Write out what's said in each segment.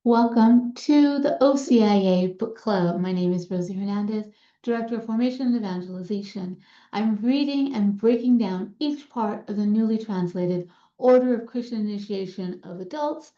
Welcome to the OCIA Book Club. My name is Rosie Hernandez, Director of Formation and Evangelization. I'm reading and breaking down each part of the newly translated Order of Christian Initiation of Adults,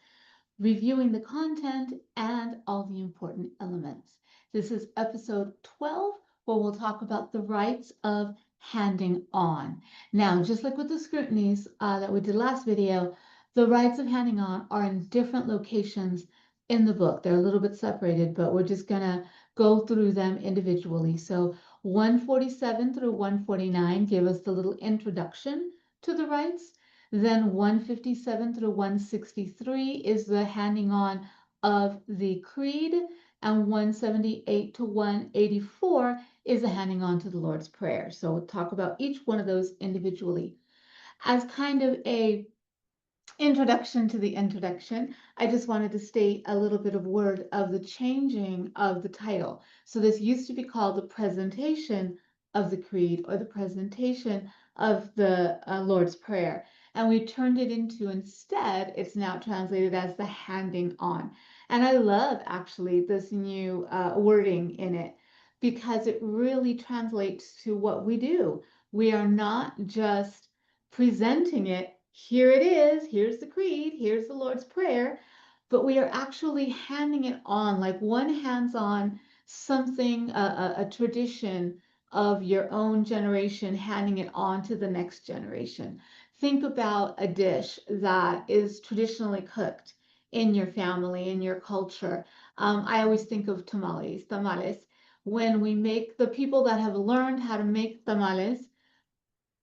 reviewing the content and all the important elements. This is episode 12, where we'll talk about the rights of handing on. Now, just like with the scrutinies that we did last video, the rights of handing on are in different locations in the book. They're a little bit separated, but we're just going to go through them individually. So 147 through 149 give us the little introduction to the rights. Then 157 through 163 is the handing on of the creed, and 178 to 184 is the handing on to the Lord's Prayer. So we'll talk about each one of those individually. As kind of a introduction to the introduction, I just wanted to state a little bit of word of the changing of the title. So this used to be called the presentation of the creed or the presentation of the Lord's Prayer. And we turned it into, instead, it's now translated as the handing on. And I love actually this new wording in it because it really translates to what we do. We are not just presenting it. Here it is, here's the creed, here's the Lord's Prayer, but we are actually handing it on, like one hands on something, a tradition of your own generation, handing it on to the next generation. Think about a dish that is traditionally cooked in your family, in your culture. I always think of tamales. When we make, the people that have learned how to make tamales,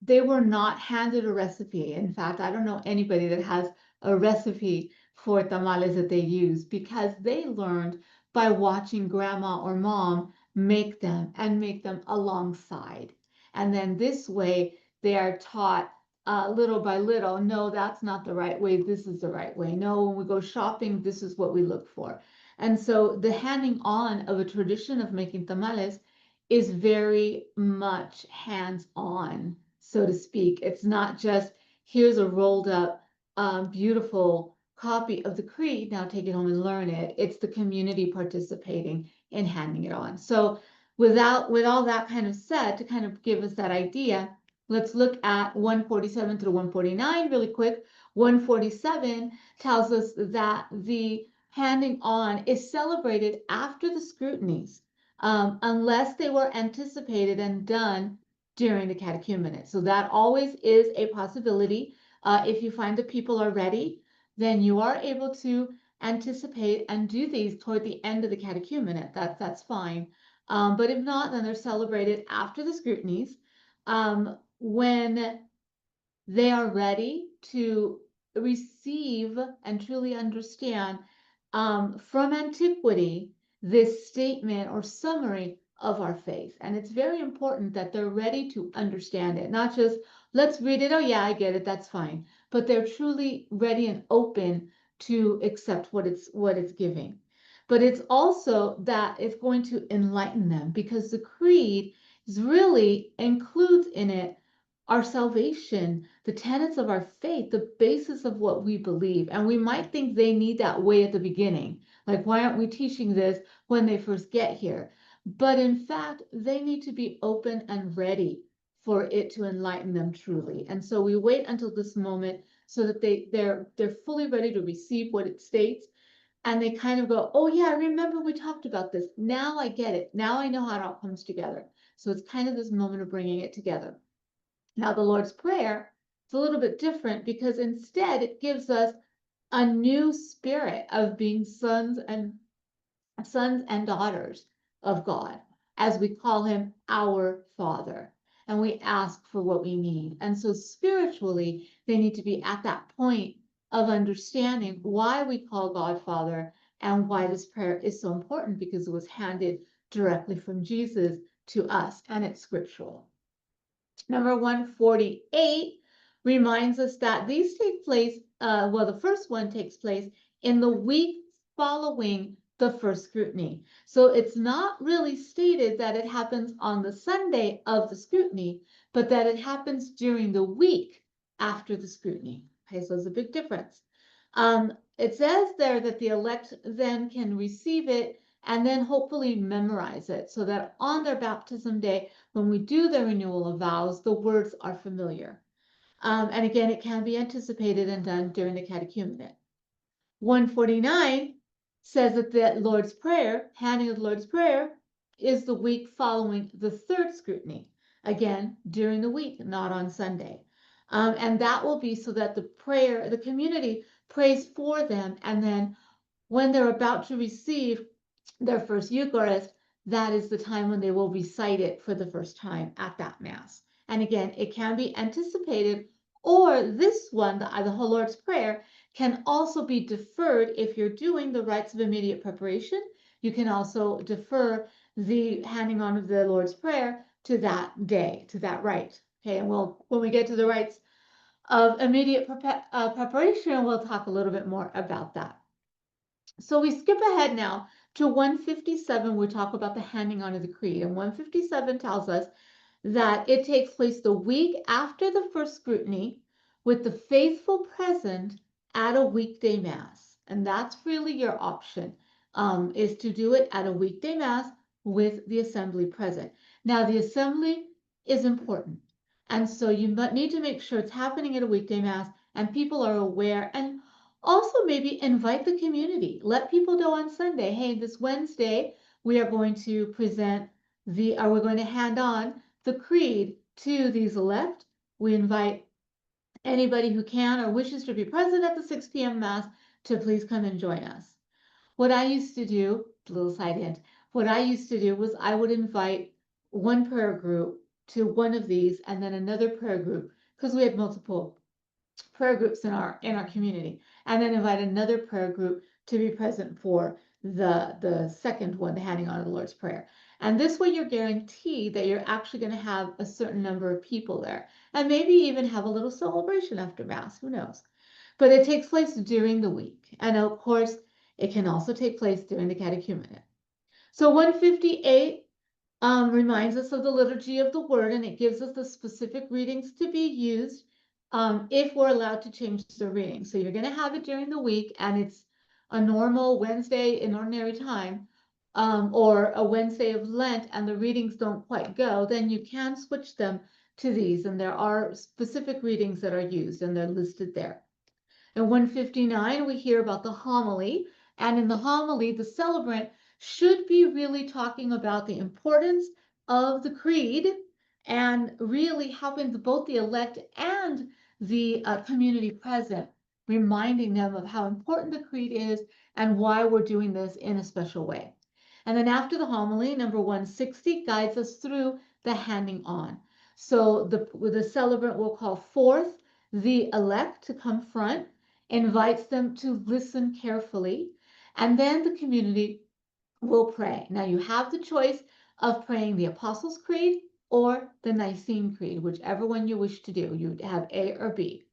they were not handed a recipe. In fact, I don't know anybody that has a recipe for tamales that they use because they learned by watching grandma or mom make them and make them alongside. And then this way they are taught little by little, no, that's not the right way. This is the right way. No, when we go shopping, this is what we look for. And so the handing on of a tradition of making tamales is very much hands-on, so to speak. It's not just here's a rolled up, beautiful copy of the creed, now take it home and learn it. It's the community participating in handing it on. So with all that kind of said, to kind of give us that idea, let's look at 147 through 149 really quick. 147 tells us that the handing on is celebrated after the scrutinies, unless they were anticipated and done during the catechumenate. So that always is a possibility. If you find that people are ready, then you are able to anticipate and do these toward the end of the catechumenate. That's fine. But if not, then they're celebrated after the scrutinies, when they are ready to receive and truly understand from antiquity this statement or summary of our faith. And it's very important that they're ready to understand it, not just let's read it, oh yeah, I get it, that's fine, but they're truly ready and open to accept what it's giving. But it's also that it's going to enlighten them, because the creed is really includes in it our salvation, the tenets of our faith, the basis of what we believe. And we might think they need that way at the beginning. Like, why aren't we teaching this when they first get here? But in fact, they need to be open and ready for it to enlighten them truly. And so we wait until this moment so that they're fully ready to receive what it states. And they kind of go, oh yeah, I remember we talked about this. Now I get it. Now I know how it all comes together. So it's kind of this moment of bringing it together. Now, the Lord's Prayer is a little bit different because instead it gives us a new spirit of being sons and daughters of God, as we call him our Father, and we ask for what we need. And so spiritually, they need to be at that point of understanding why we call God Father and why this prayer is so important, because it was handed directly from Jesus to us and it's scriptural. Number 148 reminds us that these take place, well, the first one takes place in the week following the first scrutiny. So it's not really stated that it happens on the Sunday of the scrutiny, but that it happens during the week after the scrutiny. Okay, so there's a big difference. It says there that the elect then can receive it and then hopefully memorize it so that on their baptism day, when we do the renewal of vows, the words are familiar. And again, it can be anticipated and done during the catechumenate. 149 says that the Lord's Prayer, handing of the Lord's Prayer, is the week following the third scrutiny. Again, during the week, not on Sunday. And that will be so that the community prays for them, and then when they're about to receive their first Eucharist, that is the time when they will recite it for the first time at that Mass. And again, it can be anticipated, or this one, the Lord's Prayer, can also be deferred if you're doing the rites of immediate preparation. You can also defer the handing on of the Lord's Prayer to that day, to that rite. Okay, and when we get to the rites of immediate preparation, we'll talk a little bit more about that. So we skip ahead now to 157. We talk about the handing on of the creed. And 157 tells us that it takes place the week after the first scrutiny with the faithful present at a weekday Mass. And that's really your option, is to do it at a weekday Mass with the assembly present. Now, the assembly is important. And so you need to make sure it's happening at a weekday Mass and people are aware, and also maybe invite the community. Let people know on Sunday, hey, this Wednesday we are going to present we're going to hand on the creed to these elect. We invite anybody who can or wishes to be present at the 6 p.m. Mass to please come and join us. What I used to do, little side hint, what I used to do was I would invite one prayer group to one of these and then another prayer group, because we had multiple prayer groups in our community, and then invite another prayer group to be present for the second one, the handing on of the Lord's Prayer. And this way you're guaranteed that you're actually going to have a certain number of people there, and maybe even have a little celebration after Mass, who knows. But it takes place during the week, and of course it can also take place during the catechumenate. So 158 reminds us of the liturgy of the word, and it gives us the specific readings to be used if we're allowed to change the reading. So you're going to have it during the week, and it's a normal Wednesday in ordinary time, or a Wednesday of Lent, and the readings don't quite go, then you can switch them to these, and there are specific readings that are used, and they're listed there. In 159, we hear about the homily, and in the homily, the celebrant should be really talking about the importance of the creed and really helping both the elect and the community present, reminding them of how important the creed is and why we're doing this in a special way. And then after the homily, number 160 guides us through the handing on. So the celebrant will call forth the elect to come front, invites them to listen carefully, and then the community will pray. Now you have the choice of praying the Apostles' Creed or the Nicene Creed, whichever one you wish to do. You have A or B.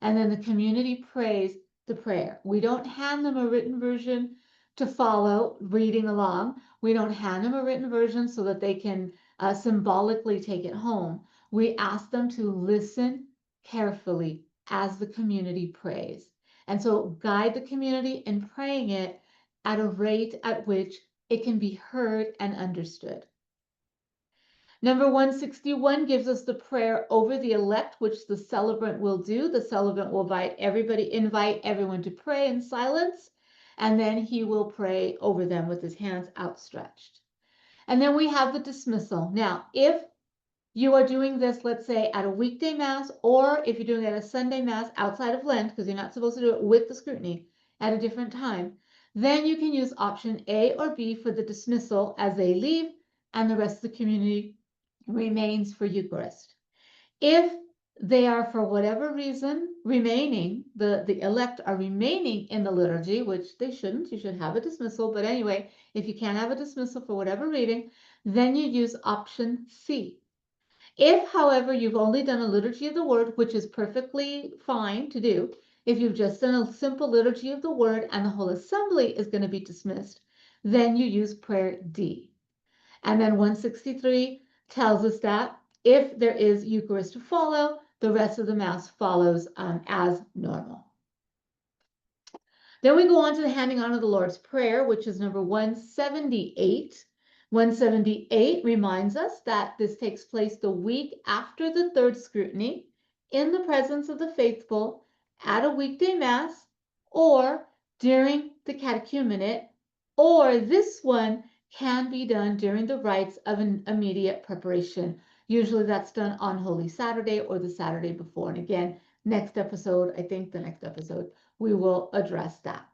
And then the community prays the prayer. We don't hand them a written version to follow, reading along. We don't hand them a written version so that they can symbolically take it home. We ask them to listen carefully as the community prays. And so guide the community in praying it at a rate at which it can be heard and understood. Number 161 gives us the prayer over the elect, which the celebrant will do. The celebrant will invite everyone to pray in silence, and then he will pray over them with his hands outstretched. And then we have the dismissal. Now, if you are doing this, let's say at a weekday Mass, or if you're doing it at a Sunday Mass outside of Lent, because you're not supposed to do it with the scrutiny at a different time, then you can use option A or B for the dismissal as they leave, and the rest of the community remains for Eucharist. If they are, for whatever reason, remaining, the elect are remaining in the liturgy, which they shouldn't, you should have a dismissal, but anyway, if you can't have a dismissal for whatever reading, then you use option C. If, however, you've only done a liturgy of the word, which is perfectly fine to do, if you've just done a simple liturgy of the word and the whole assembly is going to be dismissed, then you use prayer D. And then 163 tells us that if there is Eucharist to follow, the rest of the Mass follows as normal. Then we go on to the handing on of the Lord's Prayer, which is number 178. 178 reminds us that this takes place the week after the third scrutiny in the presence of the faithful at a weekday mass or during the catechumenate, or this one can be done during the rites of an immediate preparation. Usually that's done on Holy Saturday or the Saturday before. And again, next episode, I think the next episode, we will address that.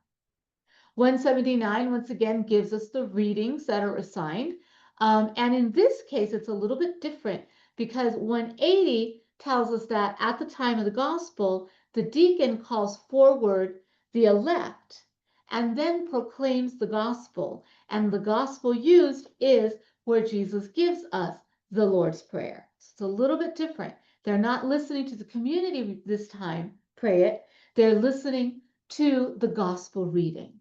179 once again gives us the readings that are assigned. And in this case, it's a little bit different because 180 tells us that at the time of the gospel, the deacon calls forward the elect and then proclaims the gospel. And the gospel used is where Jesus gives us the Lord's Prayer. It's a little bit different. They're not listening to the community this time pray it. They're listening to the gospel reading.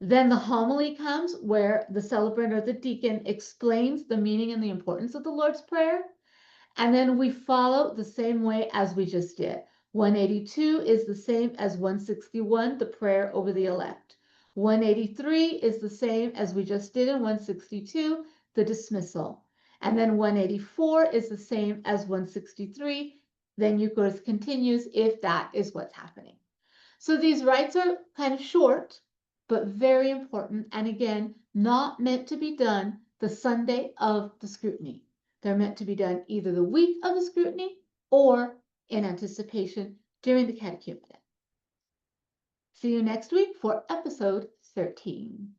Then the homily comes where the celebrant or the deacon explains the meaning and the importance of the Lord's Prayer. And then we follow the same way as we just did. 182 is the same as 161, the prayer over the elect. 183 is the same as we just did in 162, the dismissal. And then 184 is the same as 163. Then Eucharist continues if that is what's happening. So these rites are kind of short, but very important. And again, not meant to be done the Sunday of the scrutiny. They're meant to be done either the week of the scrutiny or in anticipation during the catechumenate. See you next week for episode 13.